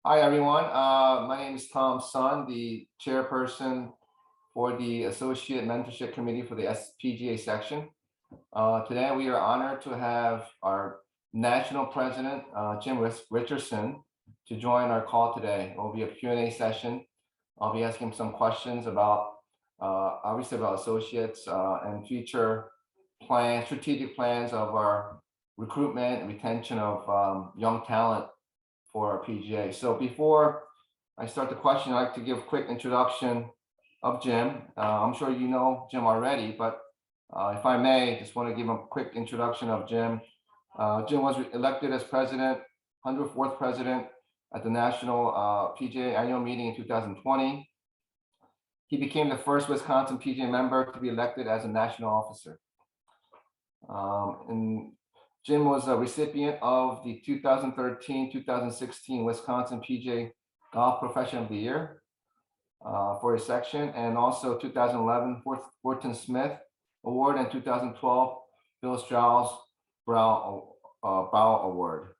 Hi, everyone. My name is Tom Sun, the chairperson for the Associate Mentorship Committee for the SCPGA section. Today, we are honored to have our national president, Jim Richardson, to join our call today. It will be a Q&A session. I'll be asking some questions about, obviously about associates and future plans, strategic plans of our recruitment and retention of young talent for our PGA. So before I start the question, I'd like to give a quick introduction of Jim. I'm sure you know Jim already, but if I may, just want to give a quick introduction of Jim. Jim was elected as president, 104th president at the National PGA annual meeting in 2020. He became the first Wisconsin PGA member to be elected as a national officer. And Jim was a recipient of the 2013-2016 Wisconsin PGA Golf Professional of the Year for his section, and also 2011 Fortin Smith Award and 2012 Bill Strauss Brow Award.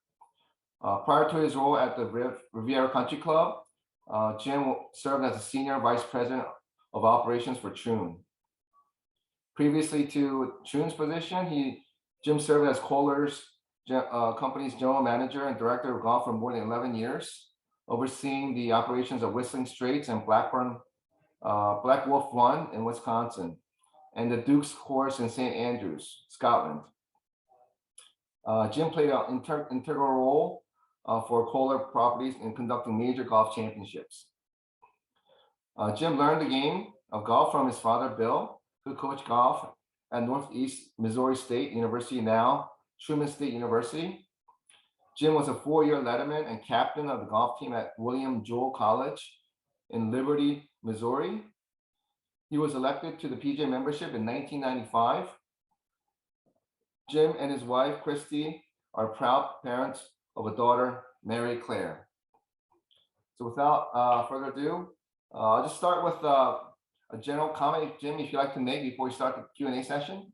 Prior to his role at the Riviera Country Club, Jim served as a senior vice president of operations for Troon. Previously to Troon's position, Jim served as Kohler's company's general manager and director of golf for more than 11 years, overseeing the operations of Whistling Straits and Black Wolf Run in Wisconsin, and the Duke's Course in St. Andrews, Scotland. Jim played an integral role for Kohler Properties in conducting major golf championships. Jim learned the game of golf from his father, Bill, who coached golf at Northeast Missouri State University, now Truman State University. Jim was a 4-year letterman and captain of the golf team at William Jewell College in Liberty, Missouri. He was elected to the PGA membership in 1995. Jim and his wife, Christy, are proud parents of a daughter, Mary Claire. So without further ado, I'll just start with a general comment, Jim, if you'd like to make before we start the Q&A session.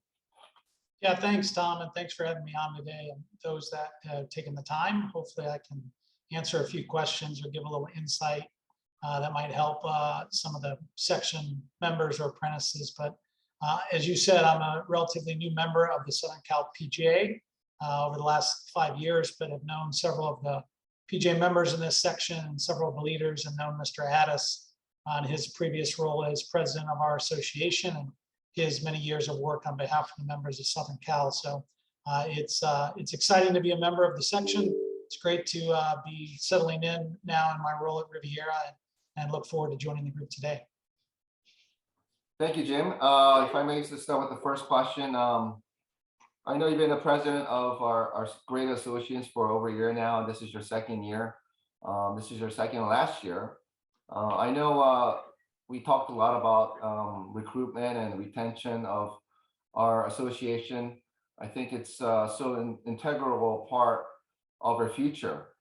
Yeah, thanks, Tom, and thanks for having me on today. And those that have taken the time, hopefully I can answer a few questions or give a little insight that might help some of the section members or apprentices. But as you said, I'm a relatively new member of the Southern Cal PGA over the last 5 years, but have known several of the PGA members in this section and several of the leaders, and known Mr. Addis on his previous role as president of our association and his many years of work on behalf of the members of Southern Cal. So it's exciting to be a member of the section. It's great to be settling in now in my role at Riviera, and look forward to joining the group today. Thank you, Jim. If I may just start with the first question. I know you've been the president of our great associates for over a year now, and this is your second year. This is your second last year. I know we talked a lot about recruitment and retention of our association. I think it's so an integral part of our future.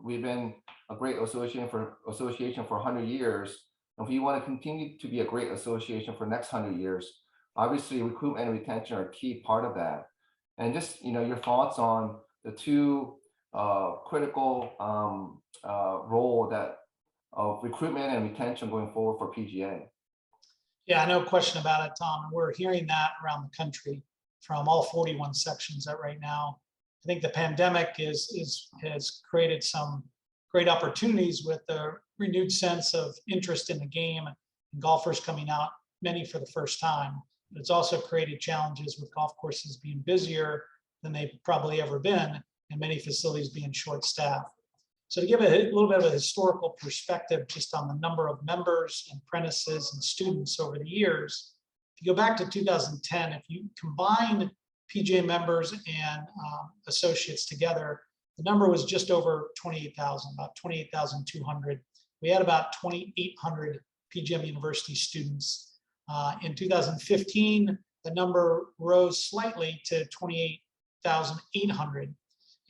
We've been a great association for 100 years. And if we want to continue to be a great association for the next 100 years, obviously recruitment and retention are a key part of that. And just, your thoughts on the two critical role of recruitment and retention going forward for PGA. Yeah, no question about it, Tom. We're hearing that around the country from all 41 sections right now. I think the pandemic has created some great opportunities with the renewed sense of interest in the game and golfers coming out, many for the first time. But it's also created challenges with golf courses being busier than they've probably ever been, and many facilities being short-staffed. So to give a little bit of a historical perspective just on the number of members, apprentices, and students over the years, if you go back to 2010, if you combine PGA members and associates together, the number was just over 28,000, about 28,200. We had about 2,800 PGM University students. In 2015, the number rose slightly to 28,800,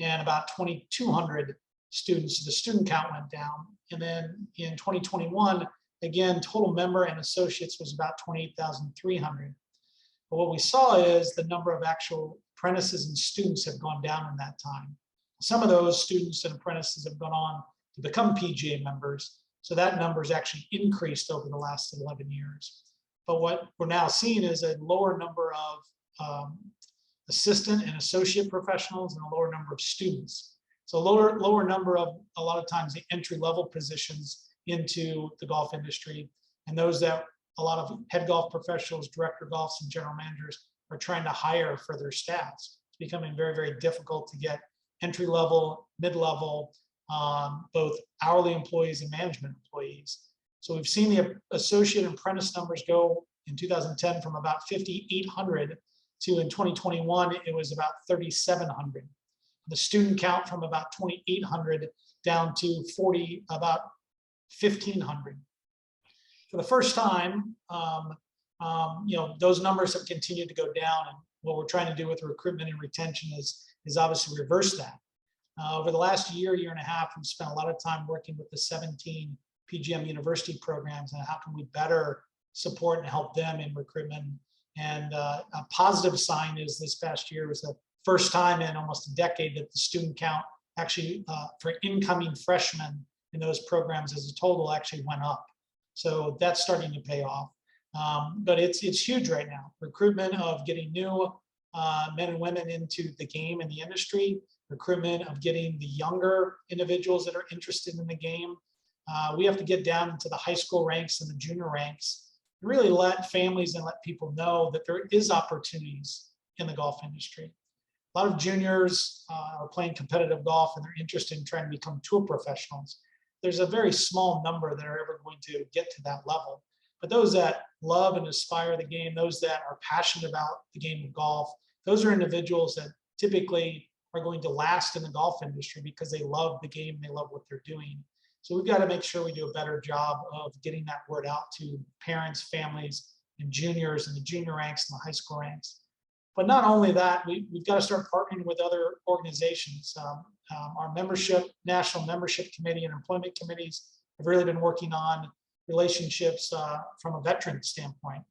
and about 2,200 students. The student count went down. And then in 2021, again, total member and associates was about 28,300. But what we saw is the number of actual apprentices and students have gone down in that time. Some of those students and apprentices have gone on to become PGA members. So that number's actually increased over the last 11 years. But what we're now seeing is a lower number of assistant and associate professionals and a lower number of students. So lower number of, a lot of times, the entry-level positions into the golf industry, and those that a lot of head golf professionals, director golfs, and general managers are trying to hire for their staffs. It's becoming very, very difficult to get entry-level, mid-level, both hourly employees and management employees. So we've seen the associate and apprentice numbers go in 2010 from about 5,800 to, in 2021, it was about 3,700. The student count from about 2,800 down to about 1,500. For the first time, those numbers have continued to go down, and what we're trying to do with recruitment and retention is obviously reverse that. Over the last year and a half, we've spent a lot of time working with the 17 PGM university programs and how can we better support and help them in recruitment. And a positive sign is this past year was the first time in almost a decade that the student count actually for incoming freshmen in those programs as a total actually went up. So that's starting to pay off. But it's huge right now. Recruitment of getting new men and women into the game and the industry, recruitment of getting the younger individuals that are interested in the game. We have to get down into the high school ranks and the junior ranks and really let families and let people know that there is opportunities in the golf industry. A lot of juniors are playing competitive golf and they're interested in trying to become tour professionals. There's a very small number that are ever going to get to that level. But those that love and aspire the game, those that are passionate about the game of golf, those are individuals that typically are going to last in the golf industry because they love the game, they love what they're doing. So we've got to make sure we do a better job of getting that word out to parents, families, and juniors in the junior ranks and the high school ranks. But not only that, we've got to start partnering with other organizations. Our National Membership Committee and Employment Committees have really been working on relationships from a veteran standpoint.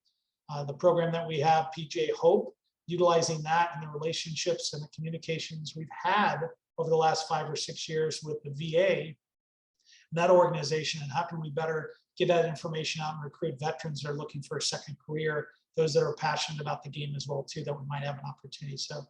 The program that we have, PGA Hope, utilizing that and the relationships and the communications we've had over the last 5 or 6 years with the VA, that organization, and how can we better get that information out and recruit veterans that are looking for a second career, those that are passionate about the game as well too, that we might have an opportunity. So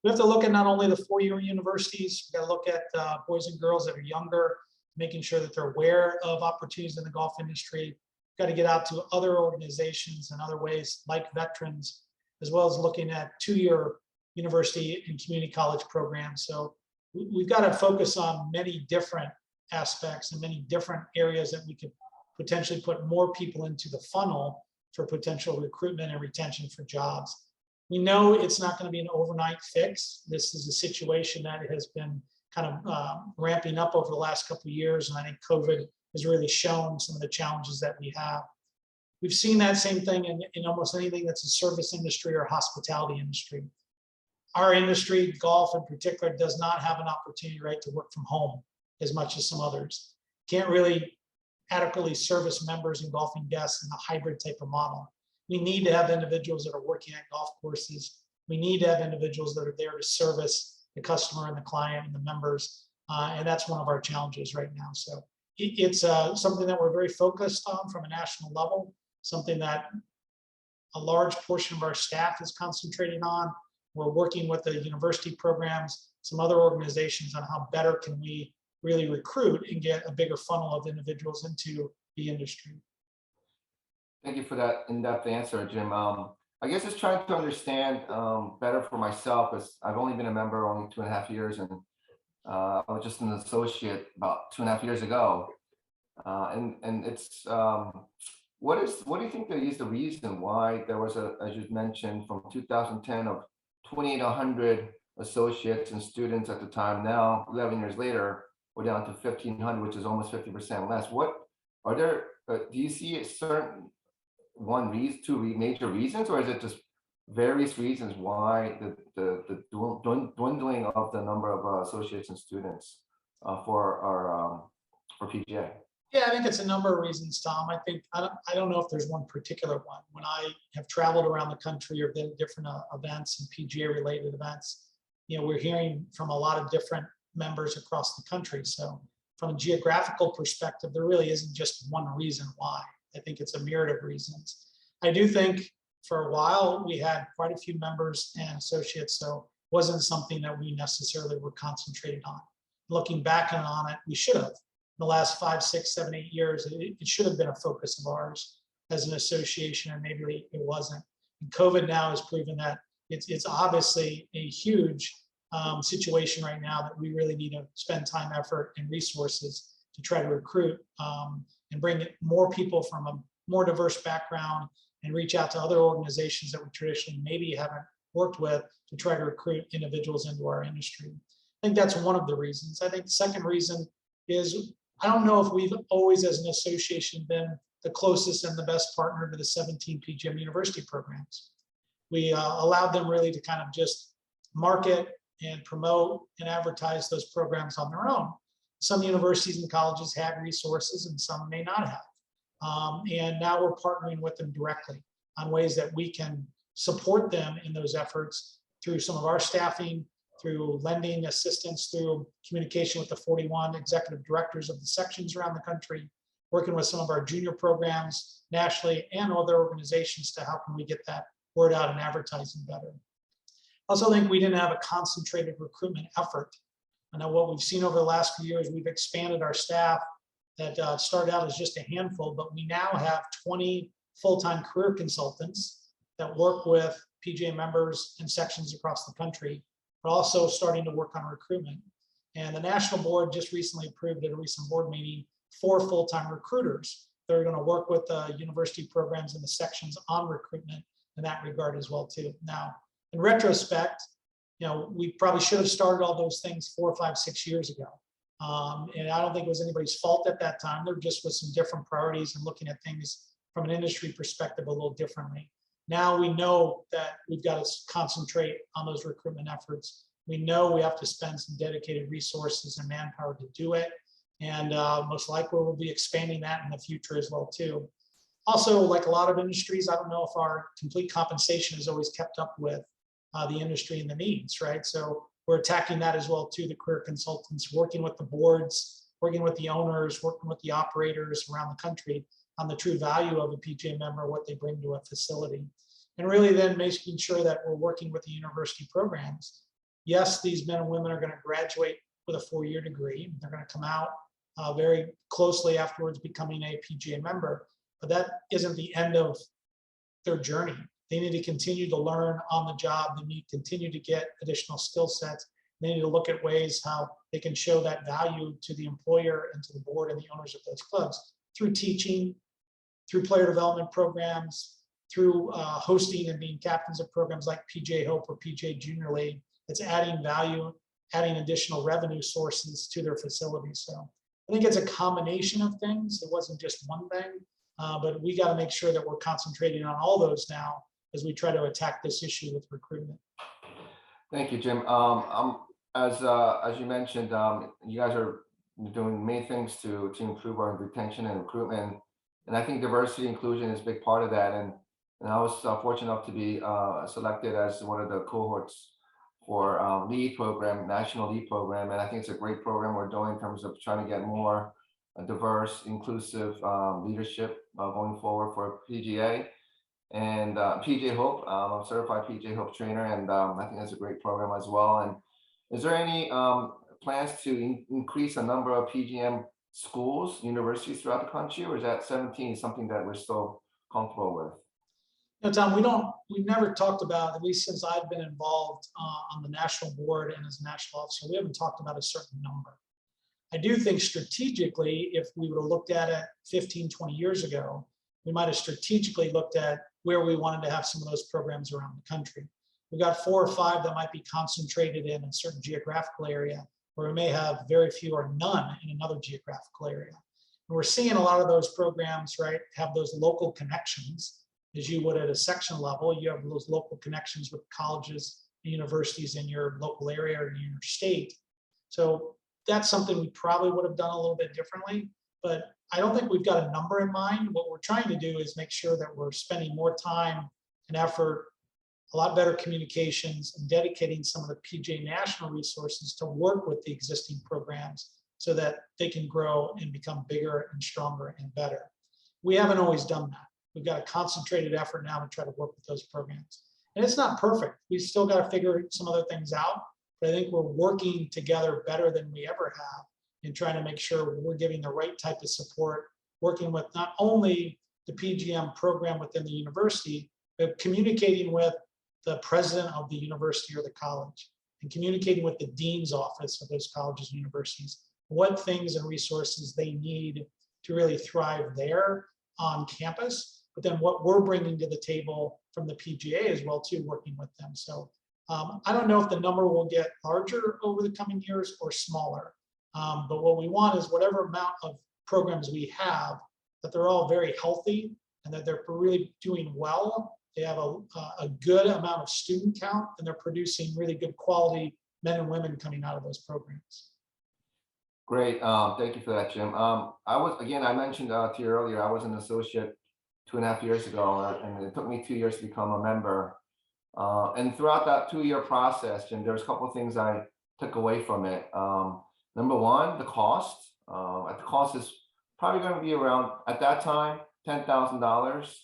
we have to look at not only the four-year universities, we've got to look at boys and girls that are younger, making sure that they're aware of opportunities in the golf industry. We've got to get out to other organizations and other ways like veterans, as well as looking at two-year university and community college programs. So we've got to focus on many different aspects and many different areas that we could potentially put more people into the funnel for potential recruitment and retention for jobs. We know it's not going to be an overnight fix. This is a situation that has been kind of ramping up over the last couple of years, and I think COVID has really shown some of the challenges that we have. We've seen that same thing in almost anything that's a service industry or hospitality industry. Our industry, golf in particular, does not have an opportunity, right, to work from home as much as some others. Can't really adequately service members and golfing guests in a hybrid type of model. We need to have individuals that are working at golf courses. We need to have individuals that are there to service the customer and the client and the members. And that's one of our challenges right now. So it's something that we're very focused on from a national level, something that a large portion of our staff is concentrating on. We're working with the university programs, some other organizations on how better can we really recruit and get a bigger funnel of individuals into the industry. Thank you for that in-depth answer, Jim. I guess just trying to understand better for myself, as I've only been a member only 2.5 years, and I was just an associate about 2.5 years ago. And it's what do you think that is the reason why there was as you mentioned, from 2010 of 2,800 associates and students at the time. Now 11 years later, we're down to 1,500, which is almost 50% less. What are there? Do you see a certain two major reasons, or is it just various reasons why the dwindling of the number of associates and students for PGA? Yeah, I think it's a number of reasons, Tom. I don't know if there's one particular one. When I have traveled around the country or been at different events and PGA related events, we're hearing from a lot of different members across the country. So from a geographical perspective, there really isn't just one reason why. I think it's a myriad of reasons. I do think for a while we had quite a few members and associates, so it wasn't something that we necessarily were concentrated on. Looking back on it, we should have. In the last 5, 6, 7, 8 years, it should have been a focus of ours as an association, and maybe it wasn't. And COVID now has proven that it's obviously a huge situation right now that we really need to spend time, effort, and resources to try to recruit and bring more people from a more diverse background and reach out to other organizations that we traditionally maybe haven't worked with to try to recruit individuals into our industry. I think that's one of the reasons. I think the second reason is I don't know if we've always, as an association, been the closest and the best partner to the 17 PGM university programs. We allowed them really to kind of just market and promote and advertise those programs on their own. Some universities and colleges have resources and some may not have. And now we're partnering with them directly on ways that we can support them in those efforts through some of our staffing, through lending assistance, through communication with the 41 executive directors of the sections around the country, working with some of our junior programs nationally and other organizations to how can we get that word out and advertising better. I also think we didn't have a concentrated recruitment effort. I know what we've seen over the last few years, we've expanded our staff that started out as just a handful, but we now have 20 full-time career consultants that work with PGA members and sections across the country, but also starting to work on recruitment. And the national board just recently approved at a recent board meeting 4 full-time recruiters. They're going to work with the university programs and the sections on recruitment in that regard as well too. Now, in retrospect, we probably should have started all those things 4, 5, 6 years ago. And I don't think it was anybody's fault at that time. There just was some different priorities and looking at things from an industry perspective a little differently. Now we know that we've got to concentrate on those recruitment efforts. We know we have to spend some dedicated resources and manpower to do it. And most likely we'll be expanding that in the future as well too. Also, like a lot of industries, I don't know if our complete compensation is always kept up with the industry and the needs, right? So we're attacking that as well too, the career consultants, working with the boards, working with the owners, working with the operators around the country on the true value of a PGA member, what they bring to a facility. And really then making sure that we're working with the university programs. Yes, these men and women are going to graduate with a 4-year degree. They're going to come out very closely afterwards becoming a PGA member, but that isn't the end of their journey. They need to continue to learn on the job. They need to continue to get additional skill sets. They need to look at ways how they can show that value to the employer and to the board and the owners of those clubs through teaching, through player development programs, through hosting and being captains of programs like PGA Hope or PGA Junior League. It's adding value, adding additional revenue sources to their facilities. So I think it's a combination of things. It wasn't just one thing, but we got to make sure that we're concentrating on all those now as we try to attack this issue with recruitment. Thank you, Jim. As you mentioned, you guys are doing many things to improve our retention and recruitment, and I think diversity inclusion is a big part of that. And I was fortunate enough to be selected as one of the cohorts for lead program, national lead program, and I think it's a great program we're doing in terms of trying to get more diverse, inclusive leadership going forward for PGA. And PGA Hope, I'm a certified PGA Hope trainer, and I think that's a great program as well. And is there any plans to increase the number of PGM schools, universities throughout the country, or is that 17 something that we're still comfortable with? Tom, we've never talked about, at least since I've been involved on the national board and as a national officer, we haven't talked about a certain number. I do think strategically, if we would have looked at it 15, 20 years ago, we might have strategically looked at where we wanted to have some of those programs around the country. We've got 4 or 5 that might be concentrated in a certain geographical area, where we may have very few or none in another geographical area. And we're seeing a lot of those programs, right, have those local connections, as you would at a section level. You have those local connections with colleges and universities in your local area or in your state. So that's something we probably would have done a little bit differently, but I don't think we've got a number in mind. What we're trying to do is make sure that we're spending more time and effort, a lot better communications, and dedicating some of the PGA national resources to work with the existing programs so that they can grow and become bigger and stronger and better. We haven't always done that. We've got a concentrated effort now to try to work with those programs. And it's not perfect. We still got to figure some other things out, but I think we're working together better than we ever have in trying to make sure we're giving the right type of support, working with not only the PGM program within the university, but communicating with the president of the university or the college, and communicating with the dean's office of those colleges and universities, what things and resources they need to really thrive there on campus, but then what we're bringing to the table from the PGA as well too, working with them. So I don't know if the number will get larger over the coming years or smaller, but what we want is whatever amount of programs we have, that they're all very healthy and that they're really doing well. They have a good amount of student count, and they're producing really good quality men and women coming out of those programs. Great. Thank you for that, Jim. I mentioned to you earlier, I was an associate 2.5 years ago, and it took me 2 years to become a member. And throughout that 2-year process, Jim, there's a couple of things I took away from it. Number one, the cost. The cost is probably going to be around, at that time, $10,000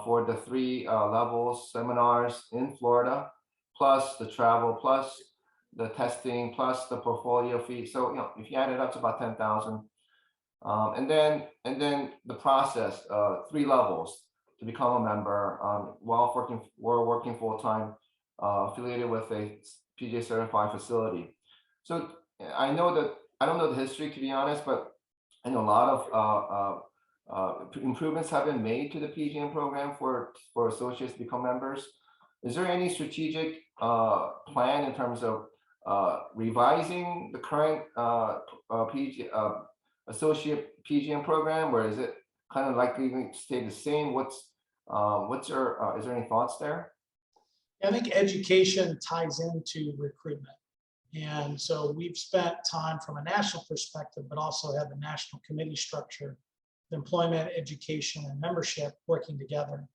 for the 3 levels seminars in Florida, plus the travel, plus the testing, plus the portfolio fee. So, if you add it up, it's about 10,000. And then the process, 3 levels to become a member, while we're working full-time, affiliated with a PGA certified facility. So I don't know the history, to be honest, but I know a lot of improvements have been made to the PGM program for associates to become members. Is there any strategic plan in terms of revising the current associate PGM program, or is it kind of likely to stay the same? Is there any thoughts there? I think education ties into recruitment. And so we've spent time from a national perspective, but also have the national committee structure, the employment, education, and membership working together.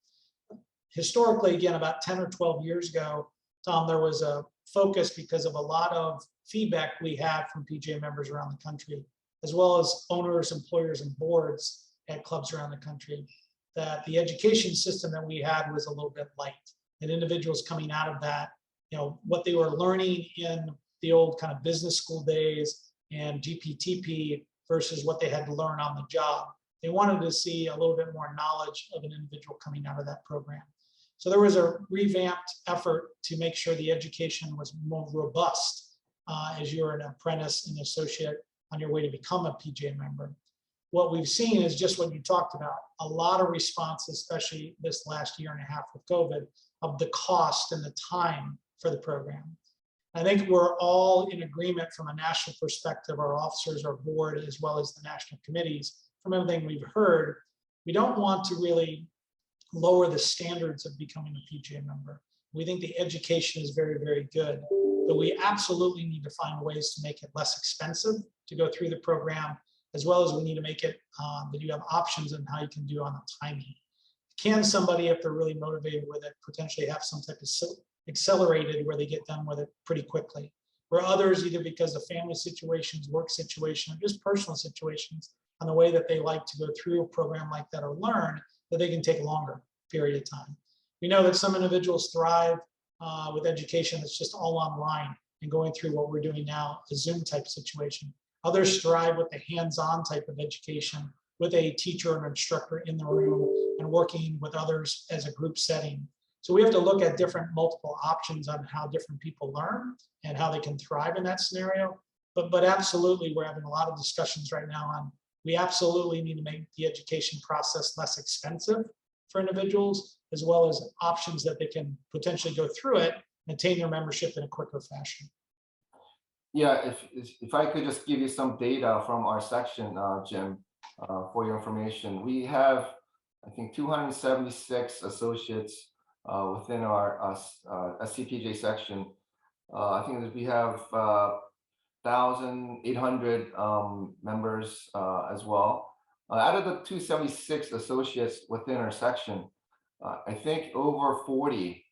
Historically, again, about 10 or 12 years ago, Tom, there was a focus because of a lot of feedback we had from PGA members around the country, as well as owners, employers, and boards at clubs around the country, that the education system that we had was a little bit light. And individuals coming out of that, what they were learning in the old kind of business school days and GPTP versus what they had to learn on the job. They wanted to see a little bit more knowledge of an individual coming out of that program. So there was a revamped effort to make sure the education was more robust as you're an apprentice and associate on your way to become a PGA member. What we've seen is just what you talked about, a lot of response, especially this last year and a half with COVID, of the cost and the time for the program. I think we're all in agreement from a national perspective, our officers, our board, as well as the national committees, from everything we've heard, we don't want to really lower the standards of becoming a PGA member. We think the education is very, very good, but we absolutely need to find ways to make it less expensive to go through the program, as well as we need to make it that you have options on how you can do on the timing. Can somebody, if they're really motivated with it, potentially have some type of accelerated where they get done with it pretty quickly? Where others, either because of family situations, work situations, or just personal situations, on the way that they like to go through a program like that or learn, that they can take a longer period of time. We know that some individuals thrive with education that's just all online and going through what we're doing now, a Zoom type situation. Others thrive with the hands-on type of education with a teacher or instructor in the room and working with others as a group setting. So we have to look at different multiple options on how different people learn and how they can thrive in that scenario. But absolutely, we're having a lot of discussions right now on, we absolutely need to make the education process less expensive for individuals, as well as options that they can potentially go through it and attain their membership in a quicker fashion. Yeah, if I could just give you some data from our section, Jim, for your information. We have, I think, 276 associates within our SCPJ section. I think that we have 1,800 members as well. Out of the 276 associates within our section, I think over 40,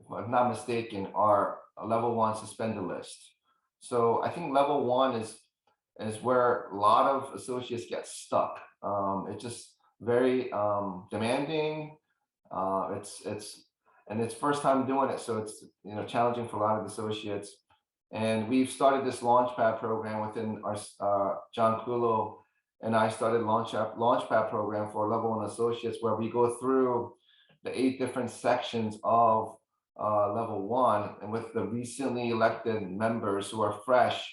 if I'm not mistaken, are level 1 suspended list. So I think level 1 is is where a lot of associates get stuck. It's just very demanding. It's first time doing it, so it's challenging for a lot of associates. And we've started this Launchpad program within our John Kulo and I started Launchpad program for level 1 associates, where we go through the 8 different sections of level 1, and with the recently elected members who are fresh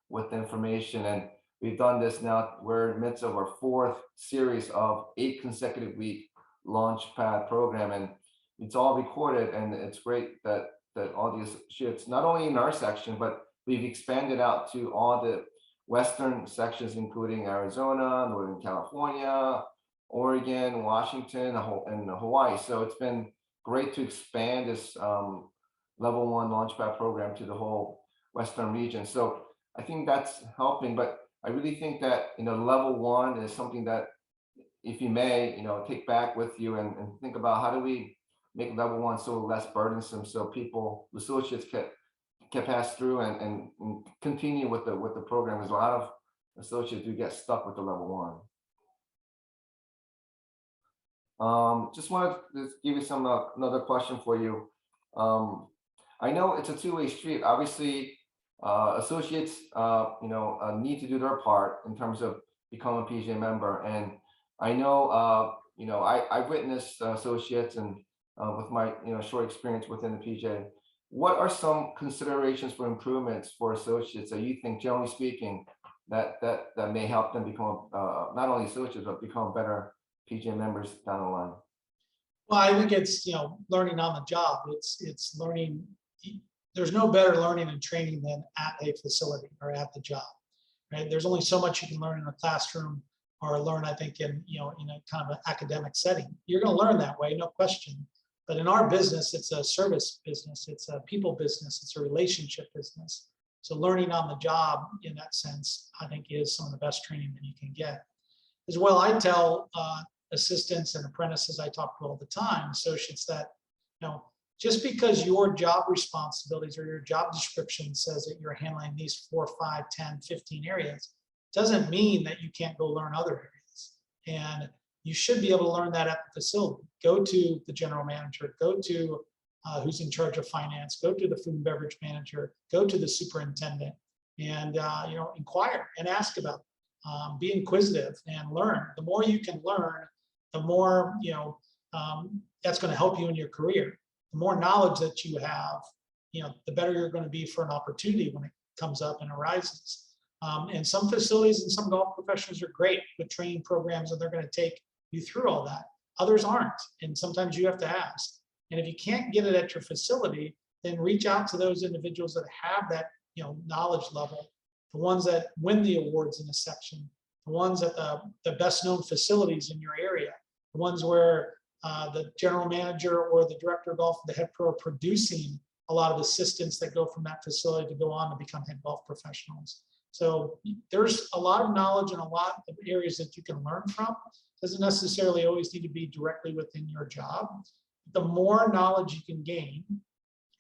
with information. And we've done this now. We're in the midst of our 4th series of 8 consecutive week Launchpad program, and it's all recorded. And it's great that all the associates, not only in our section, but we've expanded out to all the Western sections, including Arizona, Northern California, Oregon, Washington, and Hawaii. So it's been great to expand this level 1 Launchpad program to the whole Western region. So I think that's helping, but I really think that level 1 is something that, if you may, take back with you and think about, how do we make level 1 so less burdensome, so people, associates, can pass through and continue with the program, because a lot of associates do get stuck with the level 1. Just wanted to give you another question for you. I know it's a two-way street. Obviously, associates need to do their part in terms of becoming a PGA member, and I know I've witnessed associates, and with my short experience within the PGA, what are some considerations for improvements for associates that you think, generally speaking, that may help them become not only associates but become better PGA members down the line? Well, I think it's learning on the job. It's learning. There's no better learning and training than at a facility or at the job, right? There's only so much you can learn in a classroom or learn, I think, in in a kind of an academic setting. You're going to learn that way, no question. But in our business, it's a service business, it's a people business, it's a relationship business. So learning on the job, in that sense, I think is some of the best training that you can get. As well, I tell assistants and apprentices I talk to all the time, associates, that just because your job responsibilities or your job description says that you're handling these 4, 5, 10, 15 areas, doesn't mean that you can't go learn other areas. And you should be able to learn that at the facility. Go to the general manager, go to who's in charge of finance, go to the food and beverage manager, go to the superintendent, and inquire and ask about it. Be inquisitive and learn. The more you can learn, the more that's going to help you in your career. The more knowledge that you have, the better you're going to be for an opportunity when it comes up and arises. And some facilities and some golf professionals are great with training programs, and they're going to take you through all that. Others aren't, and sometimes you have to ask. And if you can't get it at your facility, then reach out to those individuals that have that knowledge level, the ones that win the awards in a section, the ones at the best known facilities in your area, the ones where the general manager or the director of golf, the head pro, are producing a lot of assistants that go from that facility to go on to become head golf professionals. So there's a lot of knowledge and a lot of areas that you can learn from. Doesn't necessarily always need to be directly within your job. The more knowledge you can gain,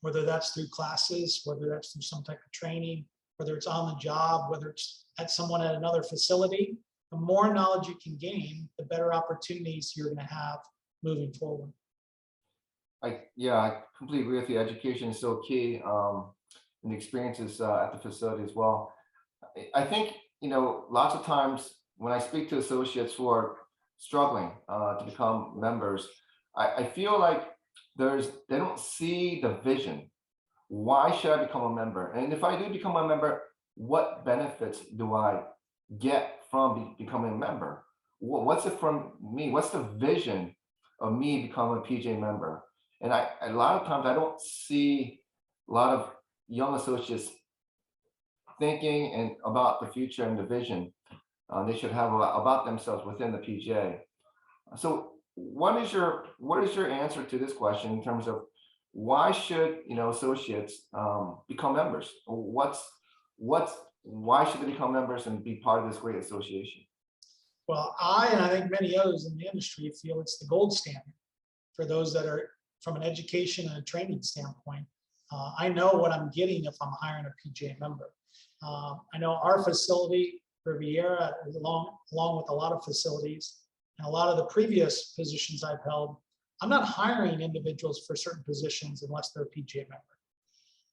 whether that's through classes, whether that's through some type of training, whether it's on the job, whether it's at someone at another facility, the more knowledge you can gain, the better opportunities you're going to have moving forward. I completely agree with you. Education is so key, and the experiences at the facility as well. I think lots of times when I speak to associates who are struggling to become members, I feel like they don't see the vision. Why should I become a member? And if I do become a member, what benefits do I get from becoming a member? What's it from me? What's the vision of me becoming a PGA member? And a lot of times I don't see a lot of young associates thinking and about the future and the vision they should have about themselves within the PGA. So what is your answer to this question in terms of why should associates become members? Why should they become members and be part of this great association? Well, I think many others in the industry feel it's the gold standard for those that are from an education and a training standpoint. I know what I'm getting if I'm hiring a PGA member. I know our facility Riviera, along with a lot of facilities and a lot of the previous positions I've held, I'm not hiring individuals for certain positions unless they're a PGA member.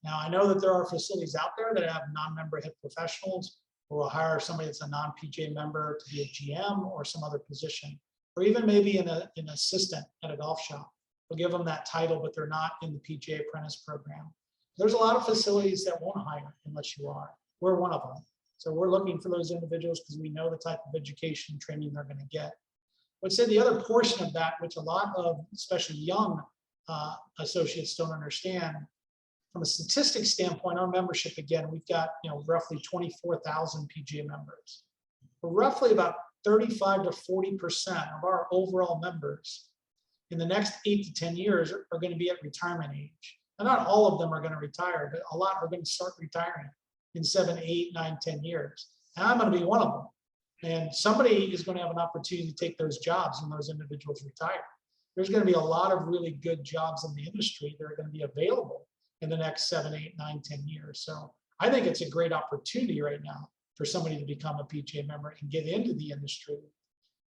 Now, I know that there are facilities out there that have non-member head professionals who will hire somebody that's a non-PGA member to be a GM or some other position, or even maybe an assistant at a golf shop. We'll give them that title, but they're not in the PGA apprentice program. There's a lot of facilities that won't hire unless you are. We're one of them. So we're looking for those individuals because we know the type of education and training they're going to get. I would say the other portion of that, which a lot of especially young associates don't understand, from a statistics standpoint, our membership, again, we've got roughly 24,000 PGA members. But roughly about 35 to 40% of our overall members in the next 8 to 10 years are going to be at retirement age. And not all of them are going to retire, but a lot are going to start retiring in 7, 8, 9, 10 years. And I'm going to be one of them. And somebody is going to have an opportunity to take those jobs when those individuals retire. There's going to be a lot of really good jobs in the industry that are going to be available in the next 7, 8, 9, 10 years. So I think it's a great opportunity right now for somebody to become a PGA member and get into the industry,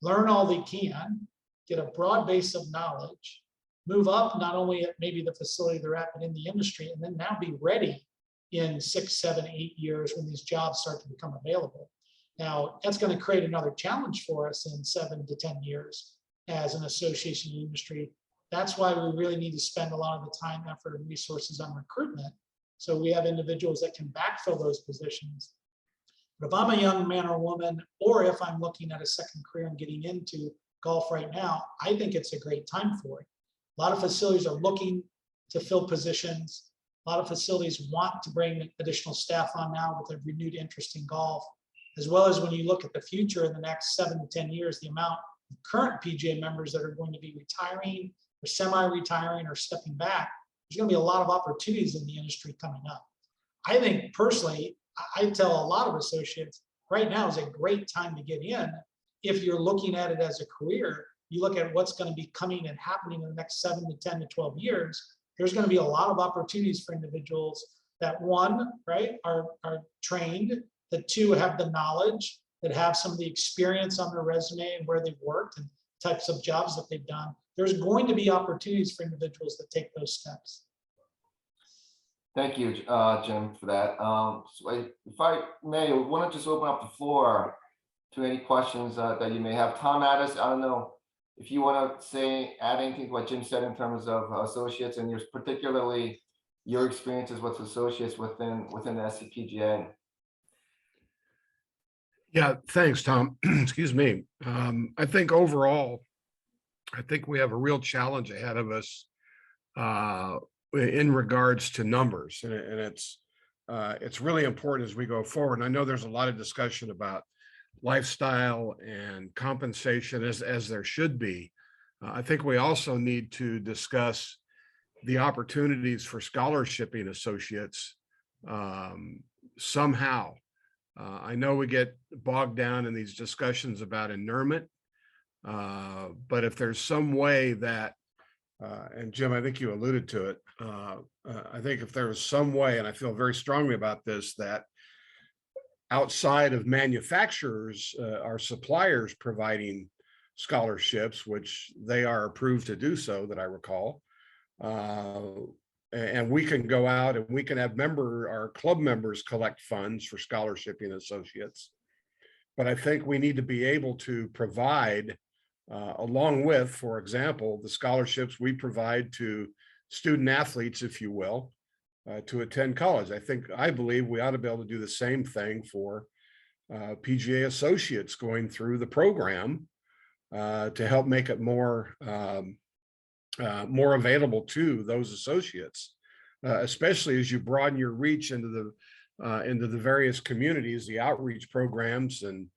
learn all they can, get a broad base of knowledge, move up not only at maybe the facility they're at, but in the industry, and then now be ready in 6, 7, 8 years when these jobs start to become available. Now, that's going to create another challenge for us in 7 to 10 years as an association in the industry. That's why we really need to spend a lot of the time, effort, and resources on recruitment. So we have individuals that can backfill those positions. But if I'm a young man or woman, or if I'm looking at a second career and getting into golf right now, I think it's a great time for it. A lot of facilities are looking to fill positions. A lot of facilities want to bring additional staff on now with a renewed interest in golf, as well as when you look at the future in the next 7 to 10 years, the amount of current PGA members that are going to be retiring or semi-retiring or stepping back, there's going to be a lot of opportunities in the industry coming up. I think personally, I tell a lot of associates, right now is a great time to get in. If you're looking at it as a career, you look at what's going to be coming and happening in the next 7 to 10 to 12 years, there's going to be a lot of opportunities for individuals that, one, right, are trained, that two, have the knowledge, that have some of the experience on their resume and where they've worked and types of jobs that they've done. There's going to be opportunities for individuals that take those steps. Thank you, Jim, for that. So if I may, I want to just open up the floor to any questions that you may have. Tom Addis, I don't know if you want to add anything to what Jim said in terms of associates and particularly your experiences with associates within the SCPGA. Yeah, thanks, Tom. Excuse me. I think overall, I think we have a real challenge ahead of us in regards to numbers, and it's really important as we go forward. And I know there's a lot of discussion about lifestyle and compensation as there should be. I think we also need to discuss the opportunities for scholarshiping associates somehow. I know we get bogged down in these discussions about inurement, but if there's some way that, and Jim, I think you alluded to it, I think if there was some way, and I feel very strongly about this, that outside of manufacturers, our suppliers providing scholarships, which they are approved to do so, that I recall, and we can go out and we can have our club members collect funds for scholarshiping associates. But I think we need to be able to provide, along with, for example, the scholarships we provide to student athletes, if you will, to attend college. I believe we ought to be able to do the same thing for PGA associates going through the program to help make it more available to those associates, especially as you broaden your reach into the various communities, the outreach programs, and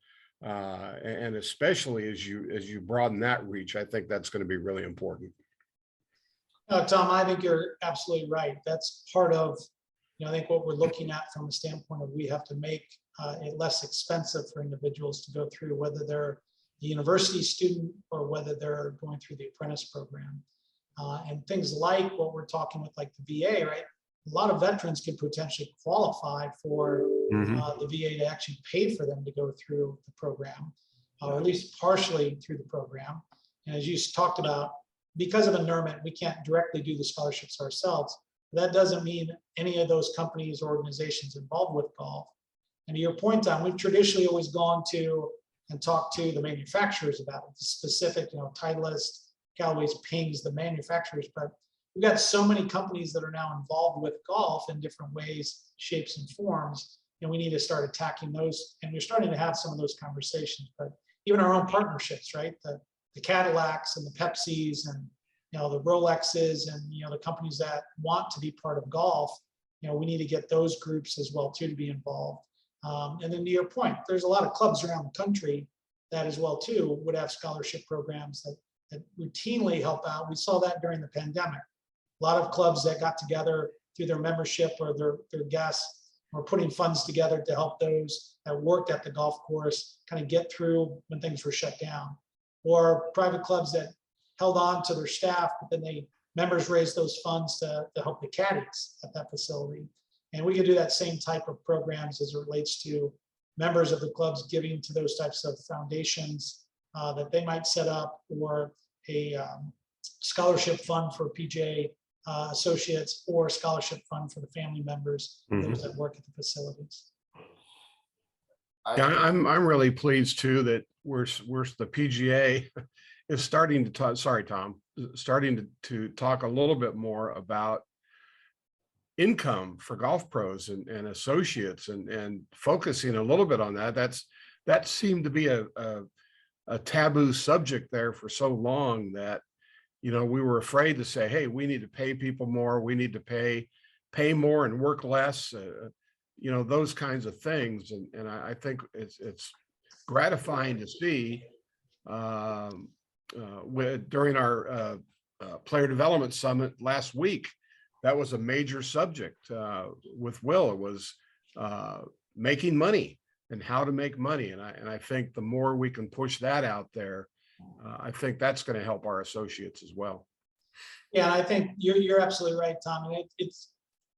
especially as you broaden that reach. I think that's going to be really important. Tom, I think you're absolutely right. That's part of, I think what we're looking at from a standpoint of we have to make it less expensive for individuals to go through, whether they're a university student or whether they're going through the apprentice program. And things like what we're talking with, like the VA, right? A lot of veterans could potentially qualify for the VA to actually pay for them to go through the program, or at least partially through the program. And as you talked about, because of annulment, we can't directly do the scholarships ourselves. That doesn't mean any of those companies or organizations involved with golf. And to your point, Tom, we've traditionally always gone to and talked to the manufacturers about it, the specific, Titleist, Callaway's, Pings, the manufacturers. But we've got so many companies that are now involved with golf in different ways, shapes, and forms, and we need to start attacking those. And we're starting to have some of those conversations. But even our own partnerships, right? The Cadillacs and the Pepsis and the Rolexes and the companies that want to be part of golf, we need to get those groups as well too to be involved. And then to your point, there's a lot of clubs around the country that as well too would have scholarship programs that routinely help out. We saw that during the pandemic. A lot of clubs that got together through their membership or their guests were putting funds together to help those that worked at the golf course kind of get through when things were shut down. Or private clubs that held on to their staff, but then members raised those funds to help the caddies at that facility. And we could do that same type of programs as it relates to members of the clubs giving to those types of foundations that they might set up, or a scholarship fund for PGA associates, or a scholarship fund for the family members, those that work at the facilities. Yeah, I'm really pleased too that we're the PGA is starting to talk. Sorry, Tom, starting to talk a little bit more about income for golf pros and associates, and focusing a little bit on that. That seemed to be a taboo subject there for so long that we were afraid to say, hey, we need to pay people more, we need to pay more and work less, those kinds of things. And I think it's gratifying to see during our player development summit last week. That was a major subject with Will. It was making money and how to make money. And I think the more we can push that out there, I think that's going to help our associates as well. Yeah, and I think you're absolutely right, Tom. And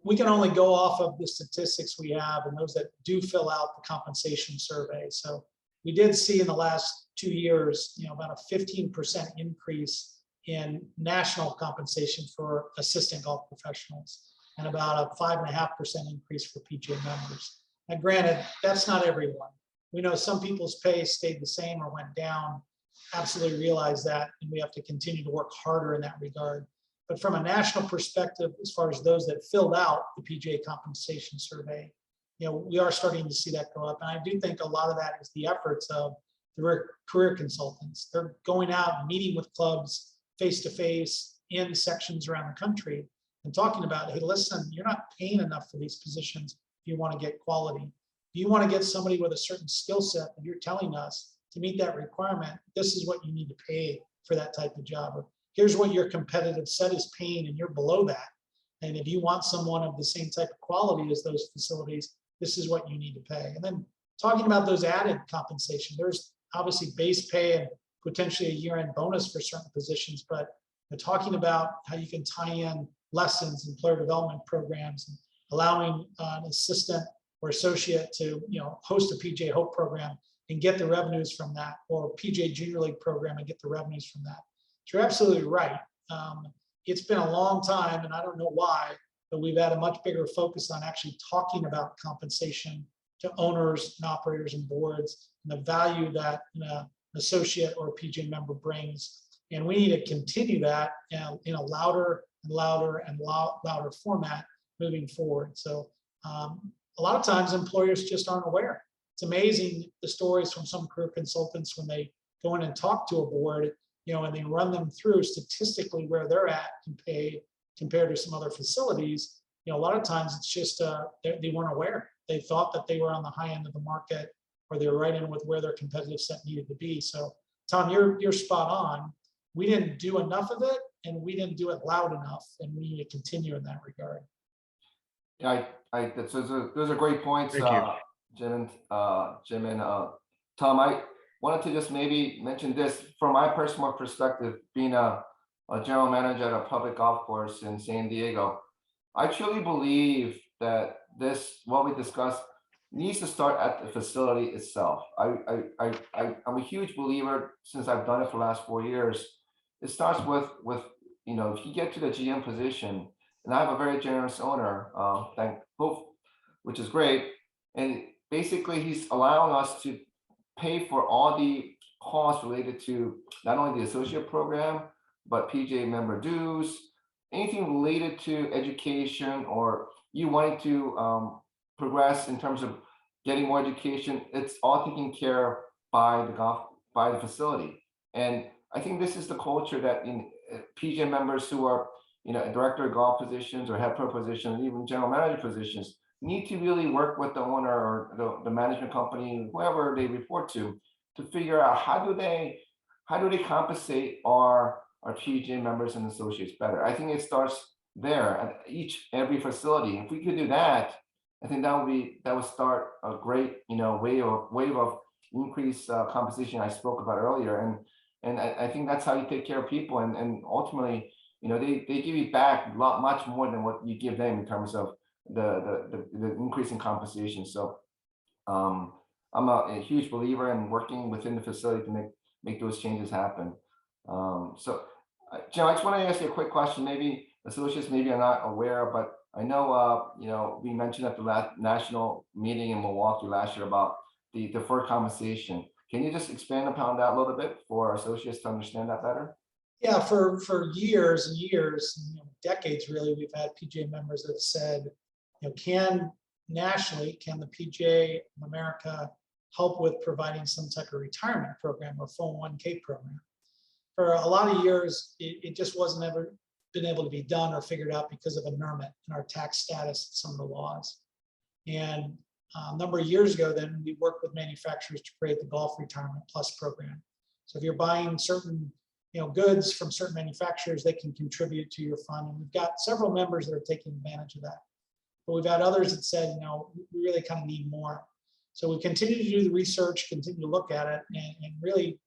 we can only go off of the statistics we have and those that do fill out the compensation survey. So we did see in the last 2 years, about a 15% increase in national compensation for assistant golf professionals, and about a 5.5% increase for PGA members. And granted, that's not everyone. We know some people's pay stayed the same or went down. Absolutely realize that, and we have to continue to work harder in that regard. But from a national perspective, as far as those that filled out the PGA compensation survey, we are starting to see that go up. And I do think a lot of that is the efforts of the career consultants. They're going out and meeting with clubs face-to-face in sections around the country and talking about, hey, listen, you're not paying enough for these positions if you want to get quality. If you want to get somebody with a certain skill set that you're telling us to meet that requirement, this is what you need to pay for that type of job. Or here's what your competitive set is paying, and you're below that. And if you want someone of the same type of quality as those facilities, this is what you need to pay. And then talking about those added compensation, there's obviously base pay and potentially a year-end bonus for certain positions, but talking about how you can tie in lessons and player development programs, and allowing an assistant or associate to host a PGA Hope program and get the revenues from that, or PGA Junior League program and get the revenues from that. So you're absolutely right. It's been a long time, and I don't know why, but we've had a much bigger focus on actually talking about compensation to owners and operators and boards, and the value that an associate or a PGA member brings. And we need to continue that in a louder and louder and louder format moving forward. So a lot of times employers just aren't aware. It's amazing the stories from some career consultants when they go in and talk to a board, and they run them through statistically where they're at in pay compared to some other facilities. A lot of times it's just they weren't aware. They thought that they were on the high end of the market, or they're right in with where their competitive set needed to be. So Tom, you're spot on. We didn't do enough of it, and we didn't do it loud enough, and we need to continue in that regard. Yeah, those are great points, Thank you. Jim and Tom. I wanted to just maybe mention this from my personal perspective, being a general manager at a public golf course in San Diego. I truly believe that what we discussed needs to start at the facility itself. I'm a huge believer, since I've done it for the last 4 years. It starts with if you get to the GM position, and I have a very generous owner, thank both, which is great. And basically, he's allowing us to pay for all the costs related to not only the associate program, but PGA member dues, anything related to education, or you wanting to progress in terms of getting more education. It's all taken care of by the facility. And I think this is the culture that in PGA members who are director of golf positions or head pro positions, even general manager positions, need to really work with the owner or the management company, whoever they report to figure out how do they compensate our PGA members and associates better. I think it starts there at every facility. If we could do that, I think that would start a great wave of increased compensation I spoke about earlier. And I think that's how you take care of people, and ultimately they give you back much more than what you give them in terms of the increase in compensation. So I'm a huge believer in working within the facility to make those changes happen. So Jim, I just want to ask you a quick question. Maybe associates maybe are not aware, but I know we mentioned at the last national meeting in Milwaukee last year about the deferred compensation. Can you just expand upon that a little bit for our associates to understand that better? Yeah, for years and years, decades really, we've had PGA members that have said, can the PGA of America help with providing some type of retirement program or 401k program? For a lot of years, it just wasn't ever been able to be done or figured out because of inerrament in our tax status and some of the laws. And a number of years ago, then we worked with manufacturers to create the Golf Retirement Plus program. So if you're buying certain goods from certain manufacturers, they can contribute to your fund. And we've got several members that are taking advantage of that. But we've had others that said, we really kind of need more. So we continue to do the research, continue to look at it, and really,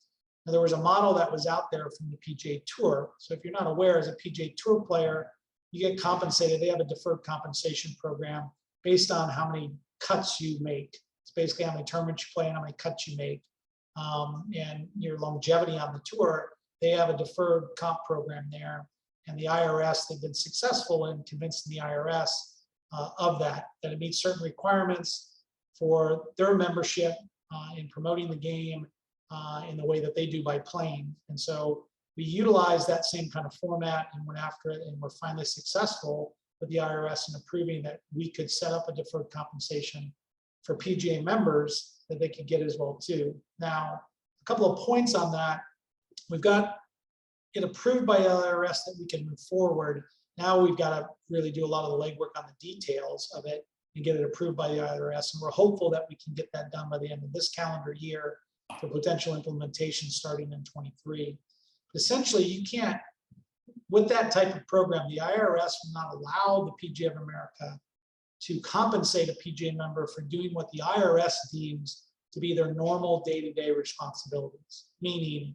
there was a model that was out there from the PGA Tour. So if you're not aware, as a PGA Tour player, you get compensated. They have a deferred compensation program based on how many cuts you make. It's basically how many tournaments you play and how many cuts you make, and your longevity on the tour. They have a deferred comp program there, and the IRS, they've been successful in convincing the IRS of that it meets certain requirements for their membership in promoting the game in the way that they do by playing. And so we utilize that same kind of format and went after it, and we're finally successful with the IRS in approving that we could set up a deferred compensation for PGA members that they could get as well too. Now, a couple of points on that. We've got it approved by the IRS that we can move forward. Now we've got to really do a lot of the legwork on the details of it and get it approved by the IRS. And we're hopeful that we can get that done by the end of this calendar year for potential implementation starting in 23. Essentially, you can't, with that type of program, the IRS will not allow the PGA of America to compensate a PGA member for doing what the IRS deems to be their normal day-to-day responsibilities, meaning